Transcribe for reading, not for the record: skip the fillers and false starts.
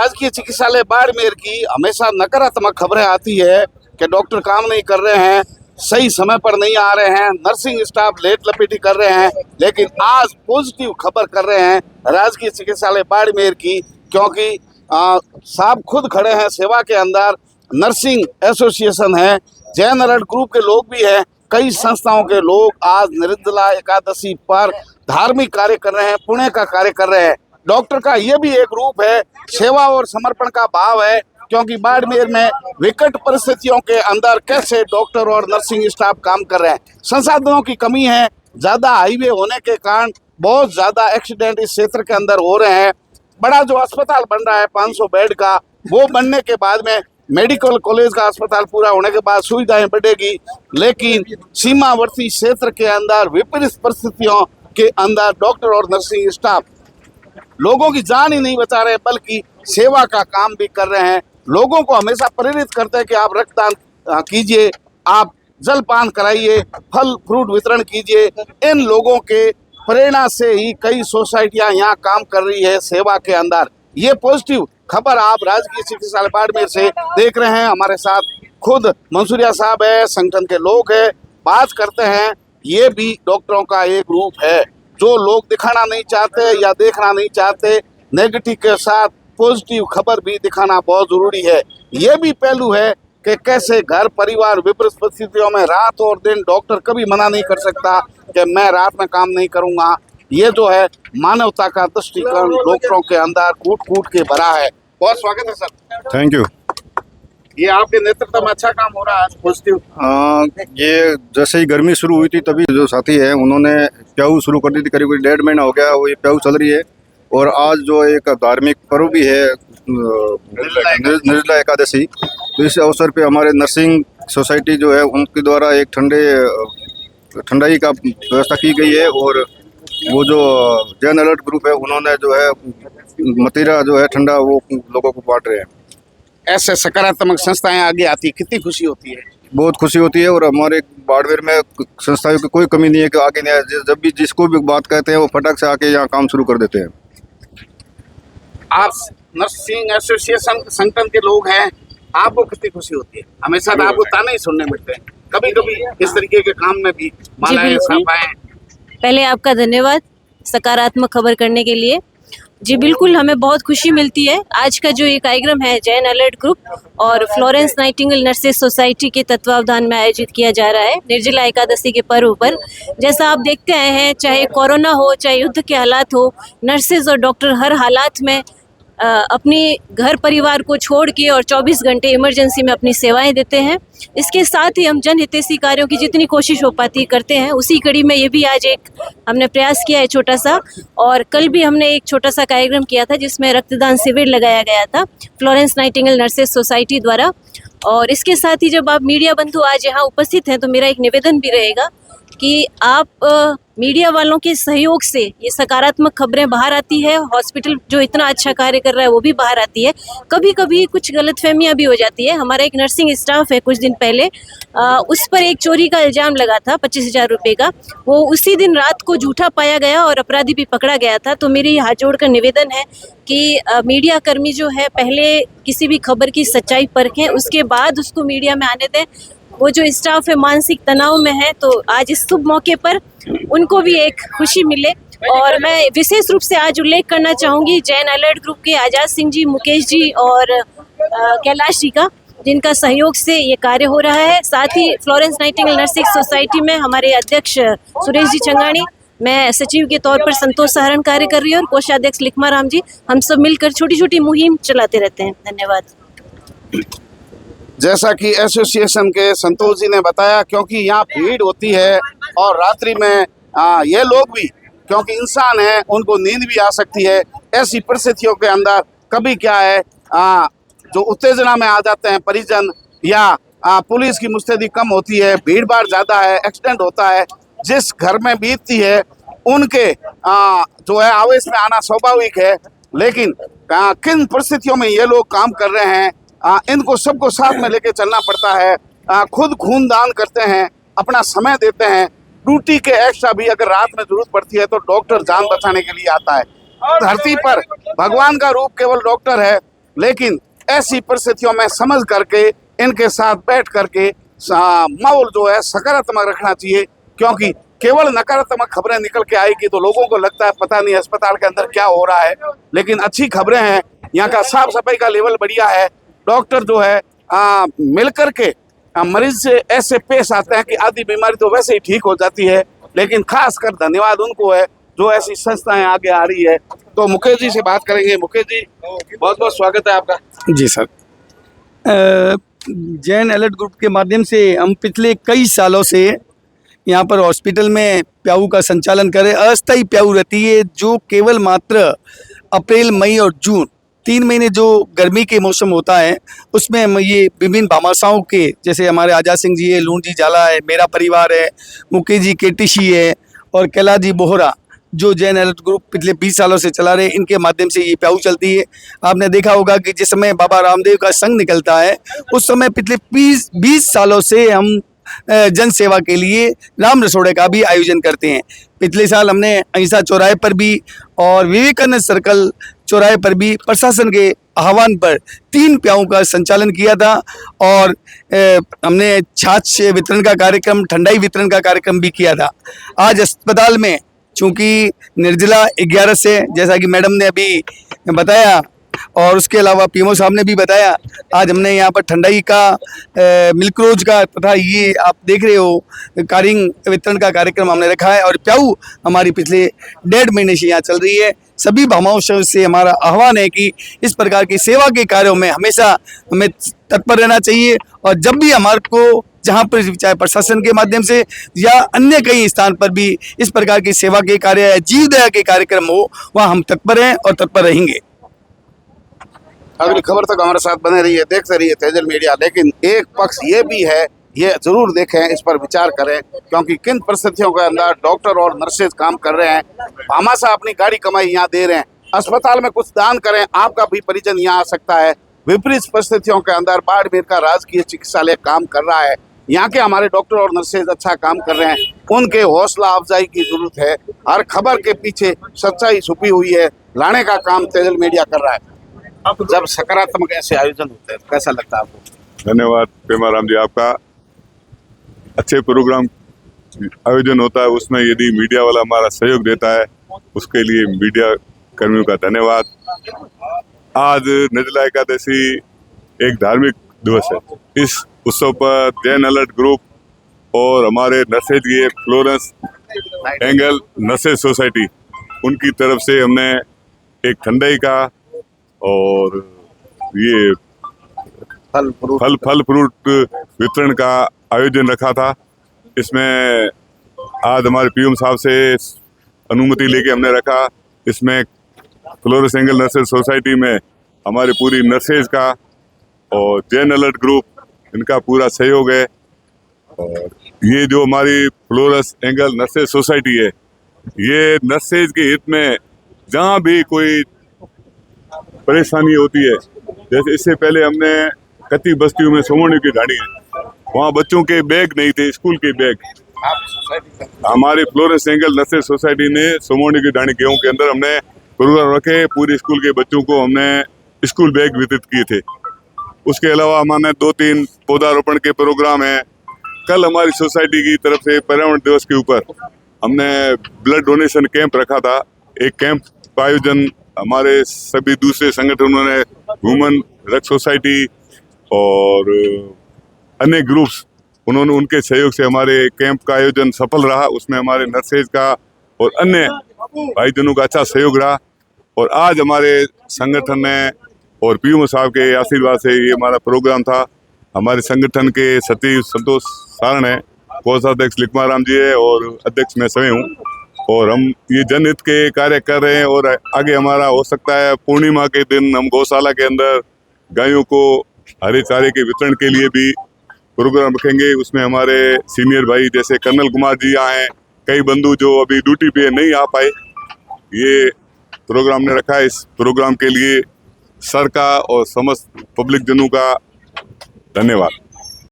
राजकीय चिकित्सालय बाड़मेर की हमेशा नकारात्मक खबरें आती है कि डॉक्टर काम नहीं कर रहे हैं, सही समय पर नहीं आ रहे हैं, नर्सिंग स्टाफ लेट लपेटी कर रहे हैं। लेकिन आज पॉजिटिव खबर कर रहे हैं राजकीय चिकित्सालय बाड़मेर की, क्योंकि साहब खुद खड़े हैं सेवा के अंदर। नर्सिंग एसोसिएशन है, जैन अलर्ट ग्रुप के लोग भी हैं, कई संस्थाओं के लोग आज निर्जला एकादशी पर धार्मिक कार्य कर रहे हैं, पुण्य का कार्य कर रहे हैं। डॉक्टर का ये भी एक रूप है, सेवा और समर्पण का भाव है, क्योंकि बाड़मेर में विकट परिस्थितियों के अंदर कैसे डॉक्टर और नर्सिंग स्टाफ काम कर रहे हैं। संसाधनों की कमी है, ज्यादा हाईवे होने के कारण बहुत ज्यादा एक्सीडेंट इस क्षेत्र के अंदर हो रहे हैं। बड़ा जो अस्पताल बन रहा है 500 बेड का, वो बनने के बाद में मेडिकल कॉलेज का अस्पताल पूरा होने के बाद सुविधाएं बढ़ेगी, लेकिन सीमावर्ती क्षेत्र के अंदर विपरीत परिस्थितियों के अंदर डॉक्टर और नर्सिंग स्टाफ लोगों की जान ही नहीं बचा रहे, बल्कि सेवा का काम भी कर रहे हैं। लोगों को हमेशा प्रेरित करते हैं कि आप रक्तदान कीजिए, आप जलपान कराइए, फल फ्रूट वितरण कीजिए। इन लोगों के प्रेरणा से ही कई सोसाइटियां यहाँ काम कर रही है सेवा के अंदर। ये पॉजिटिव खबर आप राजकीय चिकित्सालय बाड़मेर से देख रहे हैं। हमारे साथ खुद मंसूरिया साहब है, संगठन के लोग हैं, बात करते हैं। ये भी डॉक्टरों का एक रूप है, जो लोग दिखाना नहीं चाहते या देखना नहीं चाहते, नेगेटिव के साथ पॉजिटिव खबर भी दिखाना बहुत जरूरी है। ये भी पहलू है कि कैसे घर परिवार विपरीत परिस्थितियों में रात और दिन डॉक्टर कभी मना नहीं कर सकता कि मैं रात में काम नहीं करूंगा। ये जो है मानवता का दृष्टिकोण डॉक्टरों के अंदर कूट कूट के भरा है। बहुत स्वागत है सर। Thank you. ये आपके नेतृत्व में अच्छा काम हो रहा है पॉजिटिव। ये जैसे ही गर्मी शुरू हुई थी तभी जो साथी है उन्होंने प्याऊ शुरू कर दी थी, करीब 1.5 महीना हो गया वो ये प्याऊ चल रही है। और आज जो एक धार्मिक पर्व भी है निर्जला एकादशी, तो इस अवसर पे हमारे नर्सिंग सोसाइटी जो है उनके द्वारा एक ठंडाई का व्यवस्था की गई है। और वो जो जैन अलर्ट ग्रुप है उन्होंने जो है मतीरा जो है ठंडा वो लोगों को बांट रहे हैं। ऐसे सकारात्मक संस्थाएं आगे आती, कितनी खुशी होती है। बहुत खुशी होती है। और हमारे बाड़मेर में संस्थाओं की कोई कमी नहीं है कि आगे नहीं आए, जब भी जिसको भी बात कहते हैं वो फटाक से आके यहाँ काम शुरू कर देते हैं। आप नर्सिंग एसोसिएशन संगठन के लोग हैं, आपको कितनी खुशी होती है। हमेशा तो आपको ताने ही सुनने मिलते हैं, कभी कभी इस तरीके के काम में भी मालाएं सफाएं। पहले आपका धन्यवाद सकारात्मक खबर करने के लिए। जी बिल्कुल, हमें बहुत खुशी मिलती है। आज का जो ये कार्यक्रम है जैन अलर्ट ग्रुप और फ्लोरेंस नाइटिंगेल नर्सेस सोसाइटी के तत्वावधान में आयोजित किया जा रहा है निर्जला एकादशी के पर्व पर। जैसा आप देखते आए हैं, चाहे कोरोना हो, चाहे युद्ध के हालात हो, नर्सेज और डॉक्टर हर हालात में अपनी घर परिवार को छोड़ के और 24 घंटे इमरजेंसी में अपनी सेवाएं देते हैं। इसके साथ ही हम जनहितैषी कार्यों की जितनी कोशिश हो पाती करते हैं। उसी कड़ी में ये भी आज एक हमने प्रयास किया है छोटा सा, और कल भी हमने एक छोटा सा कार्यक्रम किया था जिसमें रक्तदान शिविर लगाया गया था फ्लोरेंस नाइटिंगेल नर्सेस सोसाइटी द्वारा। और इसके साथ ही जब आप मीडिया बंधु आज यहाँ उपस्थित हैं तो मेरा एक निवेदन भी रहेगा कि आप मीडिया वालों के सहयोग से ये सकारात्मक खबरें बाहर आती है। हॉस्पिटल जो इतना अच्छा कार्य कर रहा है वो भी बाहर आती है। कभी कभी कुछ गलतफहमियां भी हो जाती है। हमारा एक नर्सिंग स्टाफ है, कुछ दिन पहले उस पर एक चोरी का इल्ज़ाम लगा था 25,000 रुपये का। वो उसी दिन रात को झूठा पाया गया और अपराधी भी पकड़ा गया था। तो मेरी हाथ जोड़कर निवेदन है कि मीडिया कर्मी जो है पहले किसी भी खबर की सच्चाई परखें, उसके बाद उसको मीडिया में आने दें। वो जो स्टाफ है मानसिक तनाव में है, तो आज इस शुभ मौके पर उनको भी एक खुशी मिले। और मैं विशेष रूप से आज उल्लेख करना चाहूँगी जैन अलर्ट ग्रुप के आज़ाद सिंह जी, मुकेश जी और कैलाश जी का, जिनका सहयोग से ये कार्य हो रहा है। साथ ही फ्लोरेंस नाइटिंगेल नर्सिंग सोसाइटी में हमारे अध्यक्ष सुरेश जी चंगानी, मैं सचिव के तौर पर संतोष सहारण कार्य कर रही हूँ, और कोषाध्यक्ष लिखमा राम जी, हम सब मिलकर छोटी छोटी मुहिम चलाते रहते हैं। धन्यवाद। जैसा कि एसोसिएशन के संतोष जी ने बताया, क्योंकि यहाँ भीड़ होती है और रात्रि में ये लोग भी, क्योंकि इंसान हैं, उनको नींद भी आ सकती है। ऐसी परिस्थितियों के अंदर कभी क्या है जो उत्तेजना में आ जाते हैं परिजन, या पुलिस की मुस्तैदी कम होती है, भीड़ भाड़ ज़्यादा है, एक्सीडेंट होता है, जिस घर में बीतती है उनके जो है आवेश में आना स्वाभाविक है। लेकिन किन परिस्थितियों में ये लोग काम कर रहे हैं, इनको सबको साथ में लेके चलना पड़ता है। खुद खून दान करते हैं, अपना समय देते हैं। ड्यूटी के एक्स्ट्रा भी अगर रात में जरूरत पड़ती है तो डॉक्टर जान बचाने के लिए आता है। धरती पर भगवान का रूप केवल डॉक्टर है, लेकिन ऐसी परिस्थितियों में समझ करके इनके साथ बैठ करके माहौल जो है सकारात्मक रखना चाहिए, क्योंकि केवल नकारात्मक खबरें निकल के आएगी तो लोगों को लगता है पता नहीं अस्पताल के अंदर क्या हो रहा है, लेकिन अच्छी खबरें हैं। यहाँ का साफ सफाई का लेवल बढ़िया है, डॉक्टर जो है मिल करके मरीज से ऐसे पेश आते हैं कि आधी बीमारी तो वैसे ही ठीक हो जाती है। लेकिन खासकर धन्यवाद उनको है जो ऐसी संस्थाएं आगे आ रही है। तो मुकेश जी से बात करेंगे। मुकेश जी, बहुत बहुत स्वागत है आपका। जी सर, जैन अलर्ट ग्रुप के माध्यम से हम पिछले कई सालों से यहाँ पर हॉस्पिटल में प्याऊ का संचालन करें। अस्थायी प्याऊ रहती है जो केवल मात्र अप्रैल, मई और जून 3 महीने जो गर्मी के मौसम होता है उसमें हम ये विभिन्न भामाशाओं के, जैसे हमारे आजाद सिंह जी है, लूण जी झाला है, मेरा परिवार है, मुकेश जी केटीसी है और कैलाश जी बोहरा, जो जैन अलर्ट ग्रुप पिछले 20 सालों से चला रहे, इनके माध्यम से ये प्याऊ चलती है। आपने देखा होगा कि जिस समय बाबा रामदेव का संघ निकलता है उस समय पिछले 20 सालों से हम जन सेवा के लिए राम रसोड़े का भी आयोजन करते हैं। पिछले साल हमने अहिंसा चौराहे पर भी और विवेकानंद सर्कल चौराहे पर भी प्रशासन के आह्वान पर 3 प्याऊं का संचालन किया था और हमने छाछ वितरण का कार्यक्रम, ठंडाई वितरण का कार्यक्रम भी किया था। आज अस्पताल में चूँकि निर्जला 11 से, जैसा कि मैडम ने अभी बताया और उसके अलावा पीएमओ साहब ने भी बताया, आज हमने यहाँ पर ठंडाई का, मिल्क रोज का तथा ये आप देख रहे हो कारिंग वितरण का कार्यक्रम हमने रखा है। और प्याऊ हमारी पिछले 1.5 महीने से यहाँ चल रही है। सभी भामाओं से हमारा आह्वान है कि इस प्रकार की सेवा के कार्यों में हमेशा हमें तत्पर रहना चाहिए और जब भी हमारे को जहाँ पर चाहे प्रशासन के माध्यम से या अन्य कई स्थान पर भी इस प्रकार की सेवा के कार्य या जीव दया के कार्यक्रम हो, वहाँ हम तत्पर हैं और तत्पर रहेंगे। अगली खबर तक हमारे साथ बने रहिए, देखते रहिए तेजल मीडिया। लेकिन एक पक्ष ये भी है, ये जरूर देखें, इस पर विचार करें, क्योंकि किन परिस्थितियों के अंदर डॉक्टर और नर्सेज काम कर रहे हैं। भामाशाह अपनी गाड़ी कमाई यहाँ दे रहे हैं, अस्पताल में कुछ दान करें, आपका भी परिजन यहाँ आ सकता है। विपरीत परिस्थितियों के अंदर बाड़मेर का राजकीय चिकित्सालय काम कर रहा है, यहाँ के हमारे डॉक्टर और नर्सेज अच्छा काम कर रहे हैं, उनके हौसला अफजाई की जरूरत है। हर खबर के पीछे सच्चाई छुपी हुई है, लाने का काम तेजल मीडिया कर रहा है। अब जब सकारात्मक ऐसे आयोजन होते हैं तो कैसा लगता है आपको? धन्यवाद पेमाराम जी, आपका अच्छे प्रोग्राम आयोजन होता है, उसमें यदि मीडिया वाला हमारा सहयोग देता है उसके लिए मीडिया कर्मियों का धन्यवाद। आज निर्जला एकादशी एक धार्मिक दिवस है। इस उत्सव पर जैन अलर्ट ग्रुप और हमारे नर्सेज की फ्लोरेंस एंगल नर्सेज सोसाइटी, उनकी तरफ से हमने एक ठंडाई का और ये फल फ्रूट वितरण का आयोजन रखा था। इसमें आज हमारे पीएम साहब से अनुमति लेके हमने रखा। इसमें फ्लोरेंस एंगल नर्सेज सोसाइटी में हमारे पूरी नर्सेज का और जैन अलर्ट ग्रुप, इनका पूरा सहयोग है। और ये जो हमारी फ्लोरेंस एंगल नर्सेज सोसाइटी है, ये नर्सेज के हित में जहाँ भी कोई परेशानी होती है, जैसे इससे पहले हमने कति बस्तियों में सोमोनी की ढाणी है, वहाँ बच्चों के बैग नहीं थे, स्कूल के बैग। हमारी फ्लोरेंस एंगल नर्सेज सोसाइटी ने सोमोनी की ढाणी गेहूं के अंदर हमने प्रोग्राम रखे, पूरे स्कूल के बच्चों को हमने स्कूल बैग वितरित किए थे। उसके अलावा हमारे 2-3 पौधारोपण के प्रोग्राम हैं। कल हमारी सोसाइटी की तरफ से पर्यावरण दिवस के ऊपर हमने ब्लड डोनेशन कैंप रखा था। एक कैंप का आयोजन हमारे सभी दूसरे संगठनों ने, ह्यूमन रक्त सोसाइटी और अन्य ग्रुप्स, उन्होंने उनके सहयोग से हमारे कैंप का आयोजन सफल रहा। उसमें हमारे नर्सेज का और अन्य भाईजनों का अच्छा सहयोग रहा। और आज हमारे संगठन ने और पीएम साहब के आशीर्वाद से ये हमारा प्रोग्राम था। हमारे संगठन के सचिव संतोष सारण है, कोषाध्यक्ष लिखमाराम जी है और अध्यक्ष मैं स्वयं हूँ। और हम ये जनहित के कार्य कर रहे हैं और आगे हमारा हो सकता है पूर्णिमा के दिन हम गौशाला के अंदर गायों को हरे चारे के वितरण के लिए भी प्रोग्राम रखेंगे। उसमें हमारे सीनियर भाई जैसे कर्नल कुमार जी यहाँ हैं, कई बंधु जो अभी ड्यूटी पे नहीं आ पाए, ये प्रोग्राम ने रखा है। इस प्रोग्राम के लिए सर का और समस्त पब्लिक जनों का धन्यवाद।